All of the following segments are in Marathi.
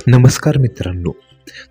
नमस्कार मित्रांनो.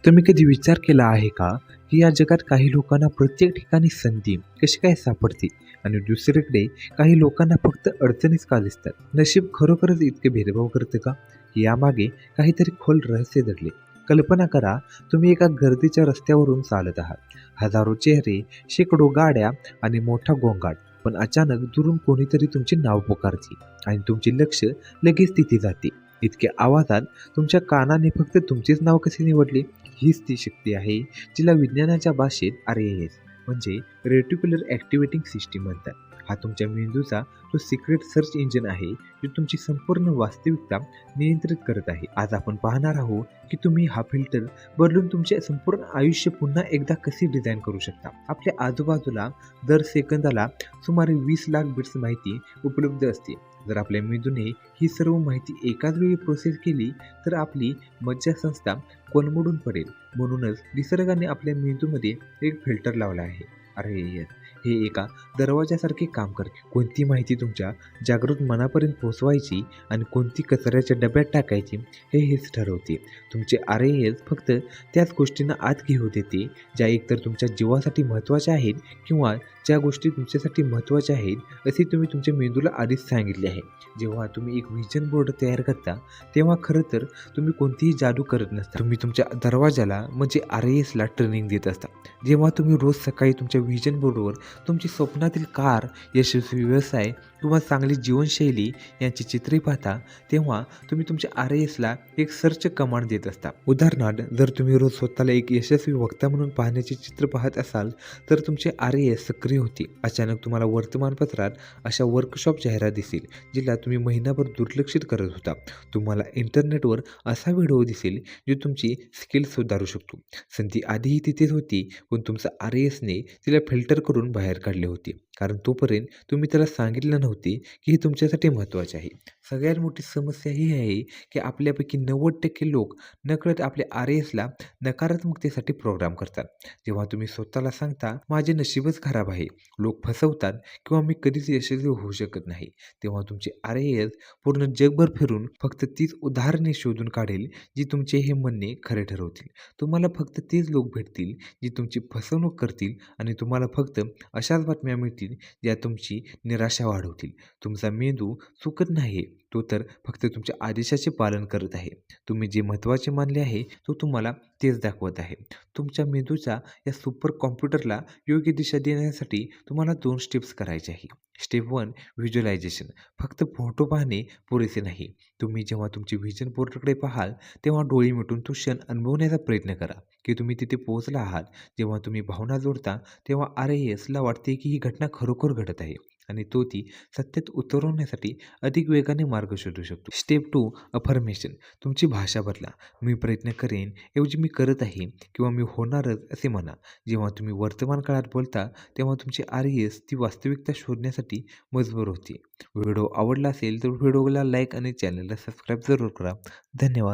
तुम्ही कधी विचार केला आहे का, की या जगात काही लोकांना प्रत्येक ठिकाणी संधी कशी काय सापडते आणि दुसरीकडे काही लोकांना फक्त अडचणीच का दिसतात? नशीब खरोखरच इतके भेदभाव करते का? यामागे काहीतरी खोल रहस्य दडले. कल्पना करा, तुम्ही एका गर्दीच्या रस्त्यावरून चालत आहात. हजारो चेहरे, शेकडो गाड्या आणि मोठा गोंगाट. पण अचानक दुरून कोणीतरी तुमचे नाव पुकारते आणि तुमचे लक्ष लगेच तिथे जाते. इतक्या आवाजात तुमच्या कानाने फक्त तुमचेच नाव कसे निवडले? हीच ती शक्ती आहे जिला विज्ञानाच्या भाषेत RAS म्हणजे रेटिक्युलर ॲक्टिव्हेटिंग सिस्टीम म्हणतात. हा तुमच्या मेंदूचा तो सिक्रेट सर्च इंजिन आहे, जो तुमची संपूर्ण वास्तविकता नियंत्रित करत आहे. आज आपण पाहणार आहोत की तुम्ही हा फिल्टर बदलून तुमचे संपूर्ण आयुष्य पुन्हा एकदा कसे डिझाईन करू शकता. आपल्या आजूबाजूला दर सेकंदाला सुमारे 20 लाख बिट्स माहिती उपलब्ध असते. जर आपल्या मेंदूने ही सर्व माहिती एकाच वेळी प्रोसेस केली तर आपली मज्जासंस्था कोलमडून पडेल. म्हणूनच निसर्गाने आपल्या मेंदूमध्ये एक फिल्टर लावला आहे. अरे यस, हे एका दरवाजासारखे काम करते. कोणती माहिती तुमच्या जागृत मनापर्यंत पोहोचवायची आणि कोणती कचऱ्याच्या डब्यात टाकायची हेच ठरवते. तुमचे RAS फक्त त्याच गोष्टींना आत घेऊ देते ज्या एकतर तुमच्या जीवासाठी महत्त्वाच्या आहेत किंवा ज्या गोष्टी तुमच्यासाठी महत्त्वाच्या आहेत असे तुम्ही तुमच्या मेंदूला आधीच सांगितले आहे. जेव्हा तुम्ही एक व्हिजन बोर्ड तयार करता तेव्हा खरं तर तुम्ही कोणतीही जादू करत नसता. तुम्ही तुमच्या दरवाजाला म्हणजे RASला ट्रेनिंग देत असता. जेव्हा तुम्ही रोज सकाळी तुमच्या व्हिजन बोर्डवर तुमची स्वप्नातील कार, यशस्वी व्यवसाय किंवा चांगली जीवनशैली यांची चित्रे पाहता तेव्हा तुम्ही तुमच्या RASला एक सर्च कमांड देत असता. उदाहरणार्थ, जर तुम्ही रोज स्वतःला एक यशस्वी वक्ता म्हणून पाहण्याचे चित्र पाहत असाल तर तुमचे RAS सक्रिय होते. अचानक तुम्हाला वर्तमानपत्रात अशा वर्कशॉप जाहिरात दिसेल जिला तुम्ही महिनाभर दुर्लक्षित करत होता. तुम्हाला इंटरनेटवर असा व्हिडिओ दिसेल जो तुमची स्किल्स सुधारू शकतो. संधी आधीही तिथेच होती, पण तुमचा RASने तिला फिल्टर करून बाहेर काढले होते, कारण तोपर्यंत तुम्ही त्याला सांगितलं नव्हते की हे तुमच्यासाठी महत्त्वाचे आहे. सगळ्यात मोठी समस्या ही आहे की आपल्यापैकी 90% लोक नकळत आपल्या RASला नकारात्मकतेसाठी प्रोग्राम करतात. जेव्हा तुम्ही स्वतःला सांगता माझे नशीबच खराब आहे, लोक फसवतात किंवा मी कधीच यशस्वी होऊ शकत नाही, तेव्हा तुमचे RAS पूर्ण जगभर फिरून फक्त तीच उदाहरणे शोधून काढेल जी तुमचे हे म्हणणे खरे ठरवतील. तुम्हाला फक्त तेच लोक भेटतील जी तुमची फसवणूक करतील आणि तुम्हाला फक्त अशाच बातम्या मिळतील ज्या तुमची निराशा वाढवतील. तुमचा मेंदू चुकत नाही, तो तर फक्त तुमच्या आदेशाचे पालन करत आहे. तुम्ही जे महत्त्वाचे मानले आहे तो तुम्हाला तेच दाखवत आहे. तुमच्या मेंदूच्या या सुपर कॉम्प्युटरला योग्य दिशा देण्यासाठी तुम्हाला 2 स्टेप्स करायचे आहे. Step 1, visualisation. फक्त फोटो पाहणे पुरेसे नाही. तुम्ही जेव्हा तुमचे व्हिजन बोर्डकडे पाहाल तेव्हा डोळे मिटून तो क्षण अनुभवण्याचा प्रयत्न करा की तुम्ही तिथे पोहोचला आहात. जेव्हा तुम्ही भावना जोडता तेव्हा RASला वाटते की ही घटना खरोखर घडत आहे आणि तो ती सत्यात उतरवण्यासाठी अधिक वेगाने मार्ग शोधू शकतो. Step 2, affirmation. तुमची भाषा बदला. मी प्रयत्न करेन ऐवजी मी करत आहे किंवा मी होणारच असे म्हणा. जेव्हा तुम्ही वर्तमान काळात बोलता तेव्हा तुमचे RAS ती वास्तविकता शोधण्यासाठी मजबूर होते. व्हिडिओ आवडला असेल तर व्हिडिओला लाईक आणि चॅनलला सबस्क्राईब जरूर करा. धन्यवाद.